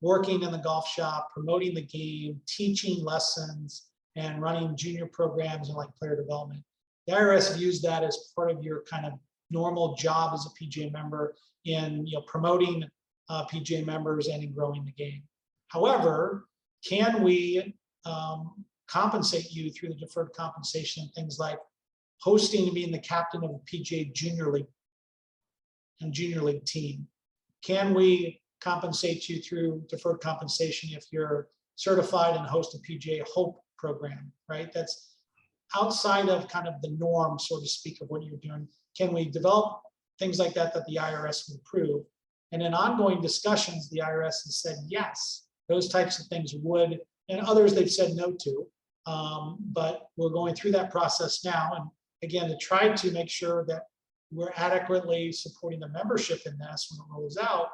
working in the golf shop, promoting the game, teaching lessons, and running junior programs and like player development. The IRS views that as part of your kind of normal job as a PGA member in promoting PGA members and in growing the game. However, can we compensate you through the deferred compensation and things like hosting and being the captain of a PGA junior league and junior league team? Can we compensate you through deferred compensation if you're certified and host a PGA Hope program, right? That's outside of kind of the norm, so to speak, of what you're doing. Can we develop things like that that the IRS will approve? And in ongoing discussions, the IRS has said yes, those types of things would, and others they've said no to. But we're going through that process now. And again, to try to make sure that we're adequately supporting the membership in this when it rolls out,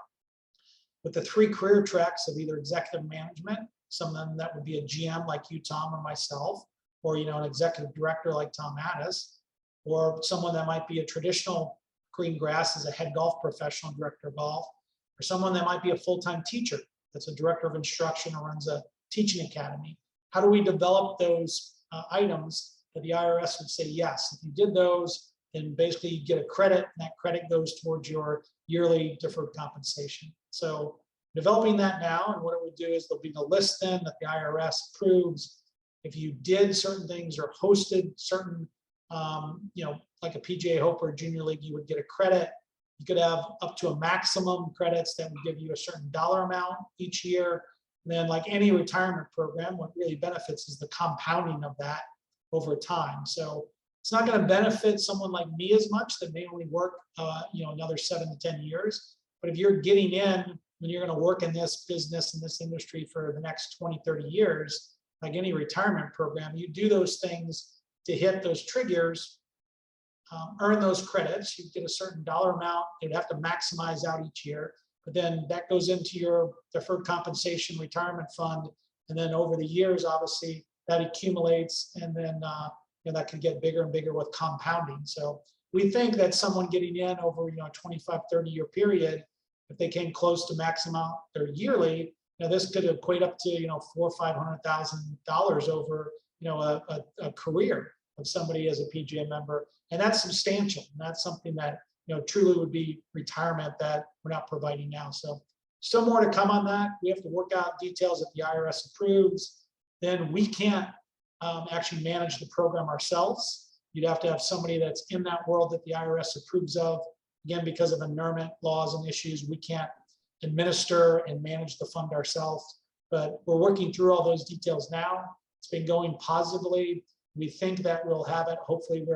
with the 3 career tracks of either executive management, some of them that would be a GM like you, Tom, or myself, or an executive director like Tom Addis, or someone that might be a traditional green grass as a head golf professional, director of golf, or someone that might be a full-time teacher that's a director of instruction or runs a teaching academy. How do we develop those items that the IRS would say, yes, if you did those, and basically you get a credit, and that credit goes towards your yearly deferred compensation. So developing that now, and what it would do is there'll be a list then that the IRS approves. If you did certain things or hosted certain, like a PGA Hope or Junior League, you would get a credit. You could have up to a maximum credits that would give you a certain dollar amount each year. And then like any retirement program, what really benefits is the compounding of that over time. So it's not going to benefit someone like me as much that may only work, another 7 to 10 years. But if you're getting in, when you're going to work in this business, in this industry for the next 20, 30 years, like any retirement program, you do those things to hit those triggers, earn those credits. You get a certain dollar amount. You'd have to maximize out each year. But then that goes into your deferred compensation retirement fund. And then over the years, obviously, that accumulates. And then that can get bigger and bigger with compounding. So we think that someone getting in over a 25, 30-year period, if they came close to maximum out their yearly, this could equate up to $400,000 or $500,000 over a career of somebody as a PGA member, and that's substantial. And that's something that truly would be retirement that we're not providing now. So still more to come on that. We have to work out details that the IRS approves. Then we can't actually manage the program ourselves. You'd have to have somebody that's in that world that the IRS approves of. Again, because of annulment laws and issues, we can't administer and manage the fund ourselves. But we're working through all those details now. It's been going positively. We think that we'll have it. Hopefully,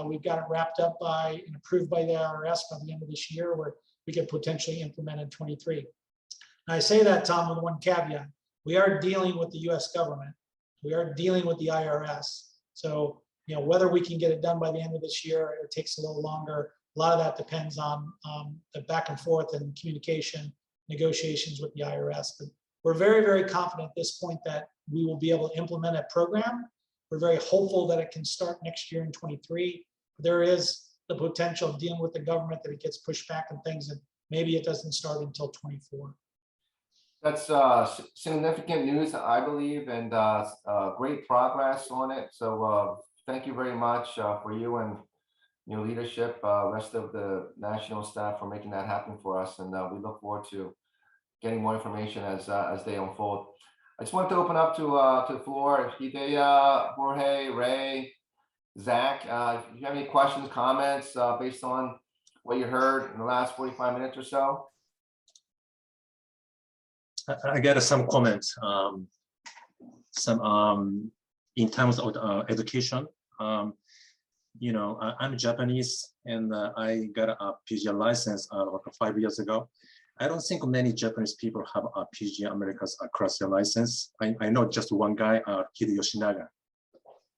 we've got it wrapped up by and approved by the IRS by the end of this year, where we can potentially implement in 23. And I say that, Tom, with one caveat. We are dealing with the U.S. government. We are dealing with the IRS. So, whether we can get it done by the end of this year or it takes a little longer, a lot of that depends on the back and forth and communication, negotiations with the IRS. But we're very, very confident at this point that we will be able to implement a program. We're very hopeful that it can start next year in 23. There is the potential of dealing with the government that it gets pushed back and things, and maybe it doesn't start until 24. That's significant news, I believe, and great progress on it. So thank you very much for you and your leadership, rest of the national staff for making that happen for us. And we look forward to getting more information as they unfold. I just want to open up to the floor. Hidea, Jorge, Ray, Zach, if you have any questions, comments based on what you heard in the last 45 minutes or so. I get some comments. In terms of education. I'm Japanese, and I got a PGA license like 5 years ago. I don't think many Japanese people have a PGA Americas across their license. I know just one guy, Hide Yoshinaga,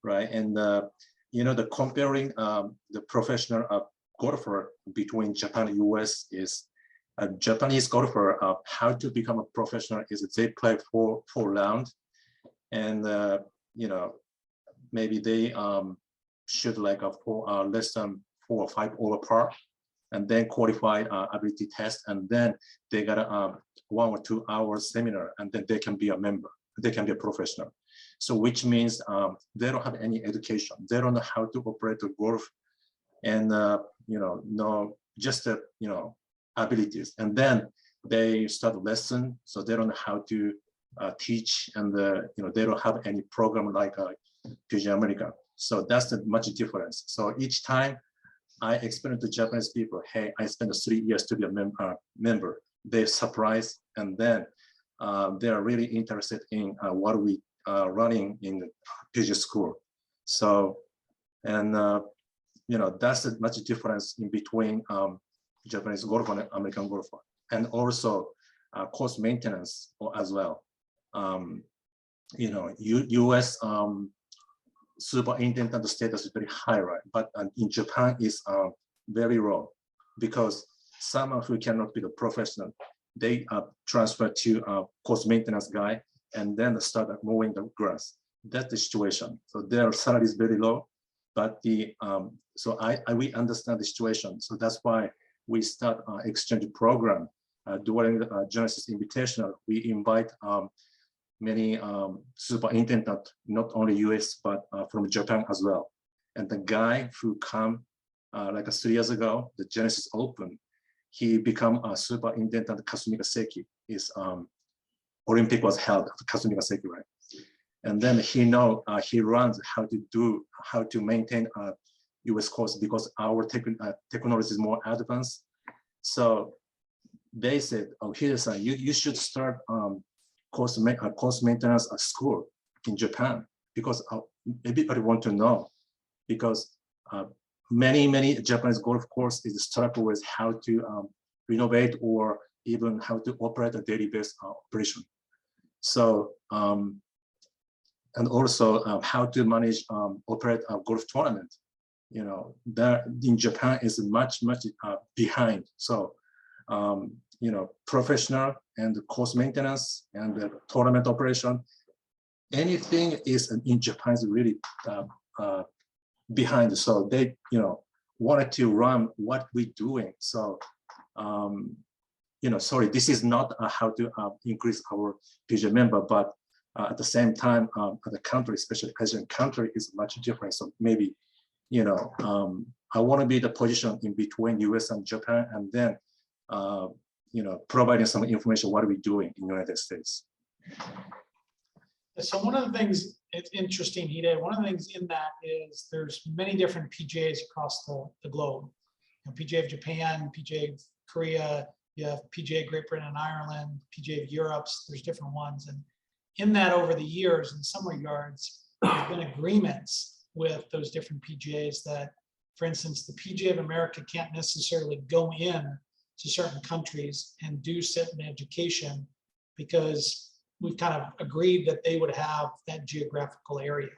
right? And the comparing the professional golfer between Japan and US is a Japanese golfer. How to become a professional is they play four rounds, and maybe they shoot like a less than 4 or 5 over par, and then qualified ability test, and then they got a 1 or 2 hours seminar, and then they can be a member. They can be a professional. So which means they don't have any education. They don't know how to operate the golf, and no, just abilities. And then they start a lesson, so they don't know how to teach, and they don't have any program like PGA America. So that's the much difference. So each time I explain to Japanese people, hey, I spent 3 years to be a member. They're surprised, and then they are really interested in what we are running in the PGA school. So, and that's the much difference in between Japanese golfer and American golfer, and also course maintenance as well. U.S. superintendent status is very high, right? But in Japan is very low, because someone who cannot be the professional, they transfer to a course maintenance guy, and then start mowing the grass. That's the situation. So their salary is very low, but we understand the situation. So that's why we start exchange program during the Genesis Invitational. We invite many superintendent, not only US, but from Japan as well. And the guy who come like 3 years ago, the Genesis Open, he become a superintendent at Kasumigaseki. His Olympic was held at Kasumigaseki, right? And then he runs how to maintain a US course because our technology is more advanced. So they said, oh, here's you should start course maintenance at school in Japan because everybody want to know, because many Japanese golf courses struggle with how to renovate or even how to operate a daily based operation. So and also how to manage operate a golf tournament. You know, that in Japan is much behind. So you know, professional and course maintenance and the tournament operation, anything is in Japan is really behind. So they, you know, wanted to run what we're doing. So you know, sorry, this is not how to increase our PGA member, but at the same time, the country, especially Asian country, is much different. So maybe, you know, I want to be the position in between US and Japan, and then, you know, providing some information what are we doing in the United States. So one of the things, it's interesting, Hide, one of the things in that is there's many different PGAs across the globe. You know, PGA of Japan, PGA of Korea, you have PGA Great Britain and Ireland, PGA of Europe, there's different ones. And in that, over the years, in some regards, there's been agreements with those different PGAs that, for instance, the PGA of America can't necessarily go in to certain countries and do certain education because we've kind of agreed that they would have that geographical area.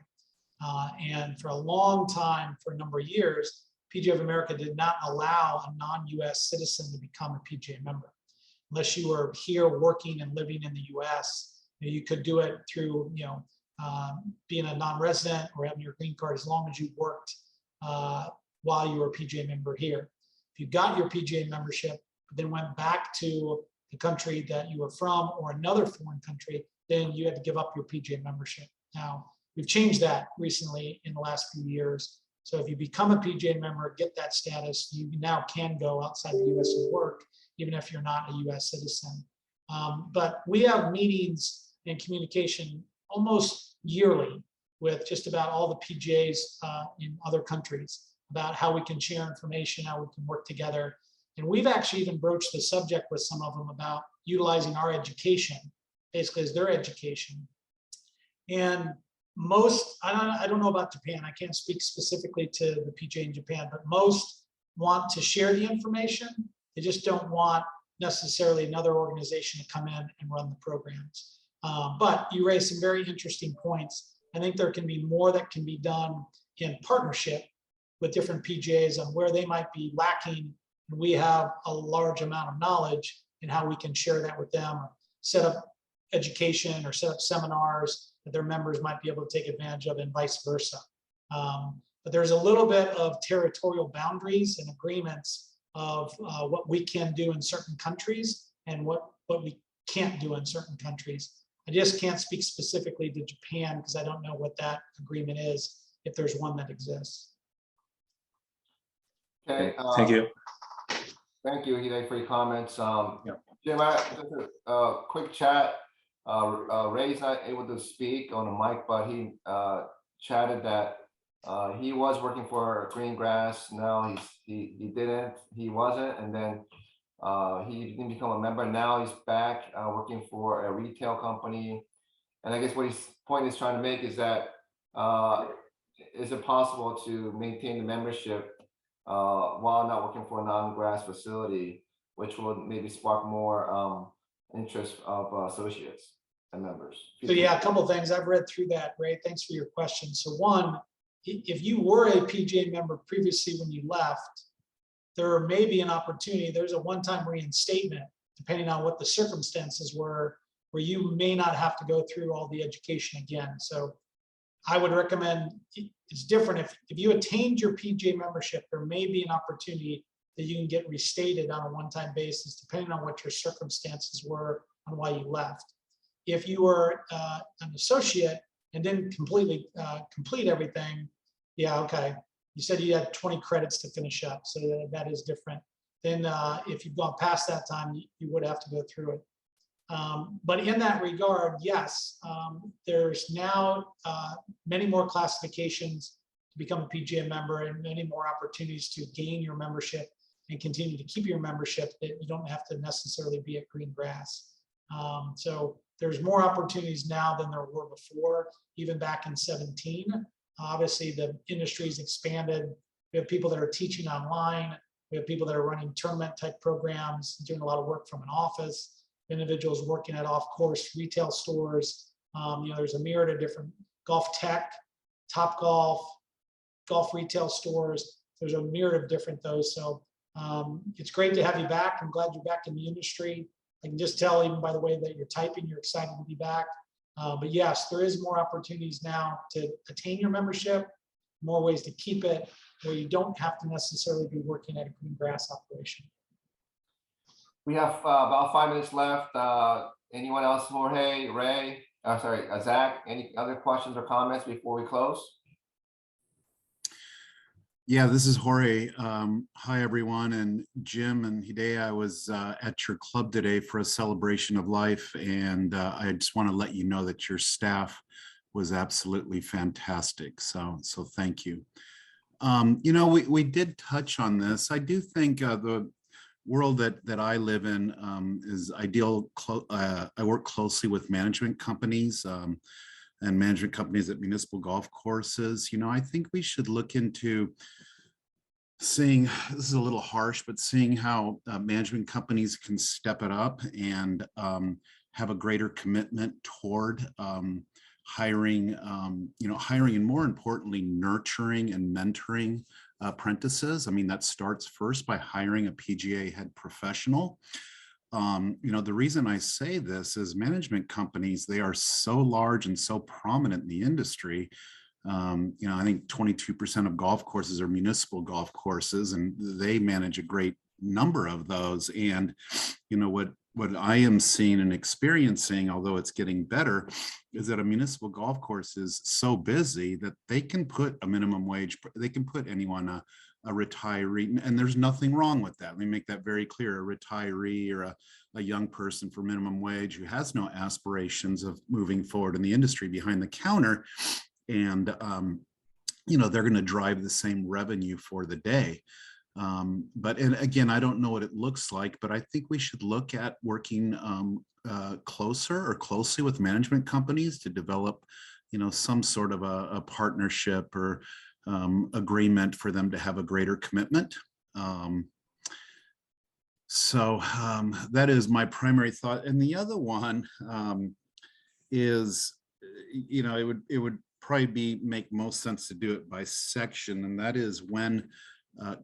And for a long time, for a number of years, PGA of America did not allow a non-US citizen to become a PGA member. Unless you were here working and living in the US, you could do it through, you know, being a non-resident or having your green card as long as you worked while you were a PGA member here. If you got your PGA membership, then went back to the country that you were from or another foreign country, then you had to give up your PGA membership. Now, we've changed that recently in the last few years. So if you become a PGA member, get that status, you now can go outside the US and work, even if you're not a US citizen. But we have meetings and communication almost yearly with just about all the PGAs in other countries about how we can share information, how we can work together. And we've actually even broached the subject with some of them about utilizing our education, basically as their education. And most, I don't know about Japan, I can't speak specifically to the PGA in Japan, but most want to share the information. They just don't want necessarily another organization to come in and run the programs. But you raised some very interesting points. I think there can be more that can be done in partnership with different PGAs on where they might be lacking. We have a large amount of knowledge and how we can share that with them, or set up education or set up seminars that their members might be able to take advantage of, and vice versa. But there's a little bit of territorial boundaries and agreements of what we can do in certain countries and what we can't do in certain countries. I just can't speak specifically to Japan because I don't know what that agreement is, if there's one that exists. Okay. Thank you. Thank you, Hide, for your comments. Yeah. Jim, just a quick chat. Ray's not able to speak on the mic, but he chatted that he was working for Greengrass. Now he wasn't, and then he didn't become a member. Now he's back working for a retail company. And I guess what his point is trying to make is that is it possible to maintain the membership while not working for a non-grass facility, which will maybe spark more interest of associates and members? So yeah, a couple of things. I've read through that, Ray. Thanks for your question. So one, if you were a PGA member previously when you left, there may be an opportunity. There's a one-time reinstatement, depending on what the circumstances were, where you may not have to go through all the education again. So I would recommend, it's different. If you attained your PGA membership, there may be an opportunity that you can get restated on a one-time basis, depending on what your circumstances were on why you left. If you were an associate and didn't completely complete everything, yeah, okay. You said you had 20 credits to finish up, so that is different. Then if you've gone past that time, you would have to go through it. But in that regard, yes, there's now many more classifications to become a PGA member and many more opportunities to gain your membership and continue to keep your membership, that you don't have to necessarily be at green grass. So there's more opportunities now than there were before, even back in 17. Obviously, the industry's expanded. We have people that are teaching online. We have people that are running tournament type programs, doing a lot of work from an office, individuals working at off-course retail stores. There's a myriad of different golf tech, Top Golf, golf retail stores. There's a myriad of different those. So it's great to have you back. I'm glad you're back in the industry. I can just tell, even by the way that you're typing, you're excited to be back. But yes, there is more opportunities now to attain your membership, more ways to keep it, where you don't have to necessarily be working at a green grass operation. We have about 5 minutes left. Anyone else? Jorge, Ray, Zach, any other questions or comments before we close? Yeah, this is Jorge. Hi, everyone. And Jim and Hidea, I was at your club today for a celebration of life. And I just want to let you know that your staff was absolutely fantastic. So thank you. We did touch on this. I do think the world that I live in is ideal. I work closely with management companies and management companies at municipal golf courses. I think we should look into seeing, this is a little harsh, but seeing how management companies can step it up and have a greater commitment toward hiring, hiring, and more importantly, nurturing and mentoring apprentices. I mean, that starts first by hiring a PGA head professional. The reason I say this is management companies, they are so large and so prominent in the industry. I think 22% of golf courses are municipal golf courses, and they manage a great number of those. And, what I am seeing and experiencing, although it's getting better, is that a municipal golf course is so busy that they can put a minimum wage, they can put anyone, a retiree, and there's nothing wrong with that. Let me make that very clear. A retiree or a young person for minimum wage who has no aspirations of moving forward in the industry behind the counter, and they're going to drive the same revenue for the day. And again, I don't know what it looks like, but I think we should look at working closely with management companies to develop, some sort of a partnership or agreement for them to have a greater commitment. That is my primary thought. And the other one is, it would probably make most sense to do it by section, and that is when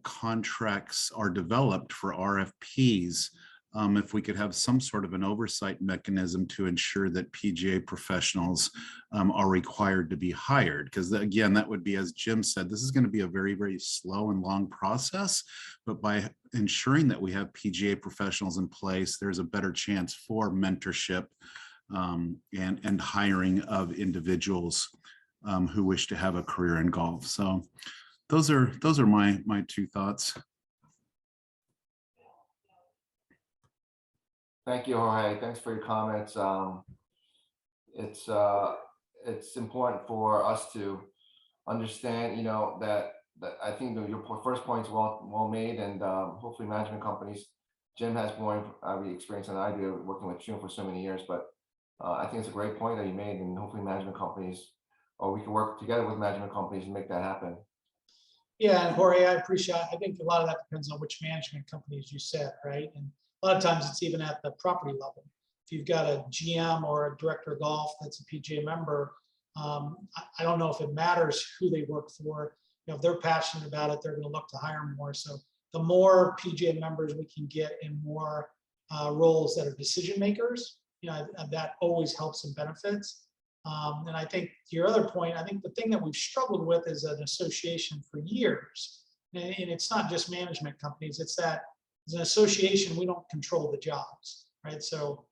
contracts are developed for RFPs, if we could have some sort of an oversight mechanism to ensure that PGA professionals are required to be hired. Because again, that would be, as Jim said, this is going to be a very, very slow and long process. But by ensuring that we have PGA professionals in place, there's a better chance for mentorship and hiring of individuals who wish to have a career in golf. So those are my two thoughts. Thank you, Jorge. Thanks for your comments. It's important for us to understand, that I think your first point is well made, and hopefully management companies. Jim has more experience than I do working with Jim for so many years, but I think it's a great point that you made, and hopefully management companies, or we can work together with management companies and make that happen. Yeah, and Jorge, I think a lot of that depends on which management companies you said, right? And a lot of times it's even at the property level. If you've got a GM or a director of golf that's a PGA member, I don't know if it matters who they work for. If they're passionate about it, they're going to look to hire more. So the more PGA members we can get in more roles that are decision makers, that always helps and benefits. And I think to your other point, I think the thing that we've struggled with is an association for years. And it's not just management companies, it's that as an association, we don't control the jobs, right? So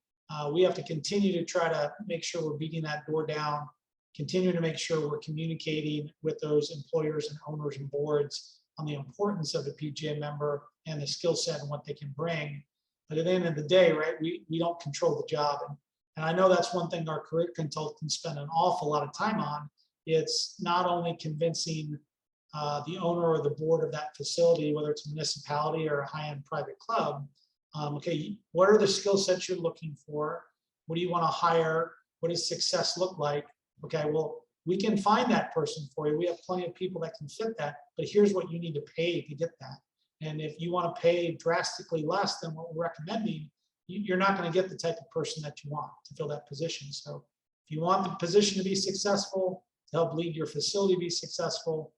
we have to continue to try to make sure we're beating that door down continue to make sure we're communicating with those employers and owners and boards on the importance of a PGA member and the skill set and what they can bring. But at the end of the day, right, we don't control the job. And I know that's one thing our career consultants spend an awful lot of time on. It's not only convincing the owner or the board of that facility, whether it's a municipality or a high-end private club, okay, what are the skill sets you're looking for? What do you want to hire? What does success look like? Okay, well, we can find that person for you. We have plenty of people that can fit that, but here's what you need to pay to get that. And if you want to pay drastically less than what we're recommending, you're not going to get the type of person that you want to fill that position. So if you want the position to be successful, to help lead your facility be successful,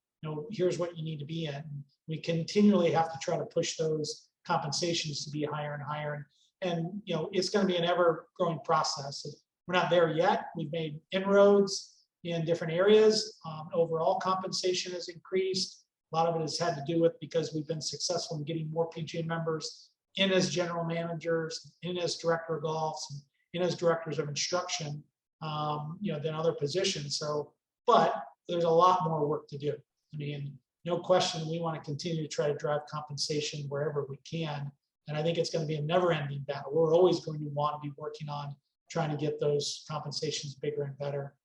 here's what you need to be in. We continually have to try to push those compensations to be higher and higher. And it's going to be an ever-growing process. We're not there yet. We've made inroads in different areas. Overall compensation has increased. A lot of it has had to do with because we've been successful in getting more PGA members in as general managers, in as director of golf, in as directors of instruction, than other positions. So, but there's a lot more work to do. I mean, no question, we want to continue to try to drive compensation wherever we can. And I think it's going to be a never-ending battle. We're always going to want to be working on trying to get those compensations bigger and better.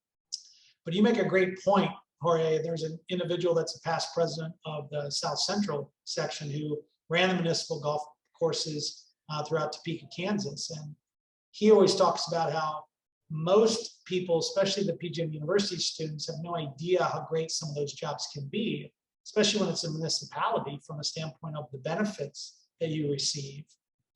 But you make a great point, Jorge. There's an individual that's a past president of the South Central section who ran the municipal golf courses throughout Topeka, Kansas. And he always talks about how most people, especially the PGA University students, have no idea how great some of those jobs can be, especially when it's a municipality from a standpoint of the benefits that you receive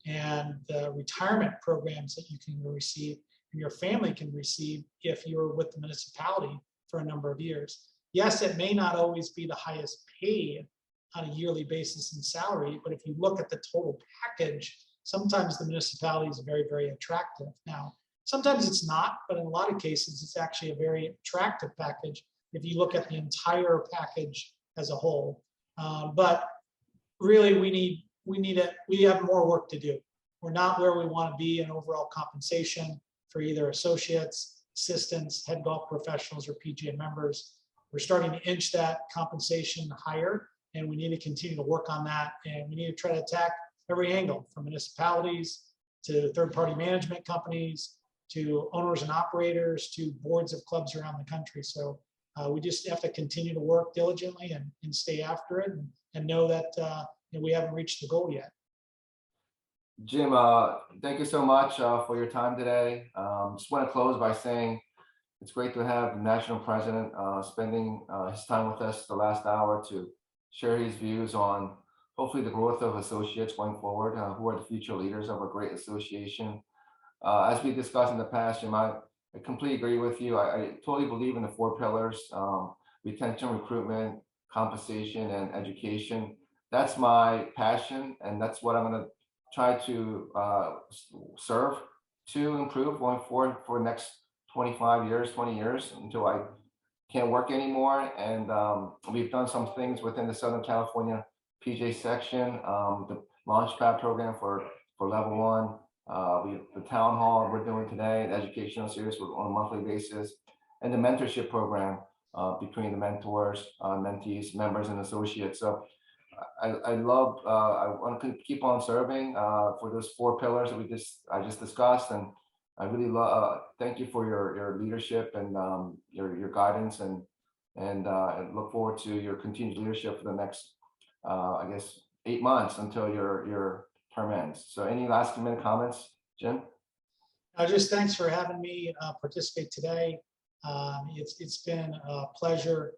and the retirement programs that you can receive and your family can receive if you're with the municipality for a number of years. Yes, it may not always be the highest paid on a yearly basis in salary, but if you look at the total package, sometimes the municipality is very, very attractive. Now, sometimes it's not, but in a lot of cases, it's actually a very attractive package if you look at the entire package as a whole. But really, we have more work to do. We're not where we want to be in overall compensation for either associates, assistants, head golf professionals, or PGA members. We're starting to inch that compensation higher, and we need to continue to work on that. And we need to try to attack every angle, from municipalities to third-party management companies, to owners and operators, to boards of clubs around the country. So we just have to continue to work diligently and stay after it and know that we haven't reached the goal yet. Jim, thank you so much for your time today. Just want to close by saying it's great to have the national president spending his time with us the last hour to share his views on hopefully the growth of associates going forward, who are the future leaders of a great association. As we discussed in the past, Jim, I completely agree with you. I totally believe in the 4 pillars: retention, recruitment, compensation, and education. That's my passion, and that's what I'm going to try to serve to improve going forward for the next 25 years, 20 years, until I can't work anymore. And we've done some things within the Southern California PGA section, the Launchpad program for level 1. The town hall we're doing today, the educational series on a monthly basis, and the mentorship program between the mentors, mentees, members, and associates. So I want to keep on serving for those 4 pillars that I just discussed, and I really thank you for your leadership and your guidance, and I look forward to your continued leadership for the next I guess 8 months until your term ends. So any last minute comments, Jim? Just thanks for having me participate today. It's been a pleasure.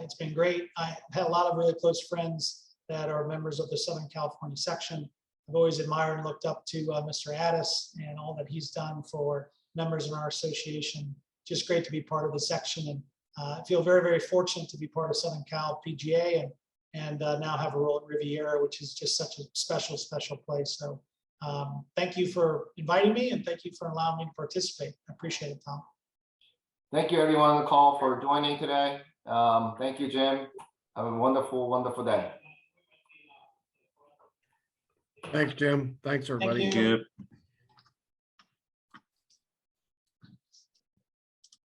It's been great. I've had a lot of really close friends that are members of the Southern California section. I've always admired and looked up to Mr. Addis and all that he's done for members in our association. Just great to be part of the section, and I feel very, very fortunate to be part of Southern Cal PGA and now have a role at Riviera, which is just such a special, special place. So thank you for inviting me, and thank you for allowing me to participate. I appreciate it, Tom. Thank you everyone on the call for joining today. Thank you, Jim. Have a wonderful, wonderful day. Thanks, Jim. Thanks, everybody. Thank you.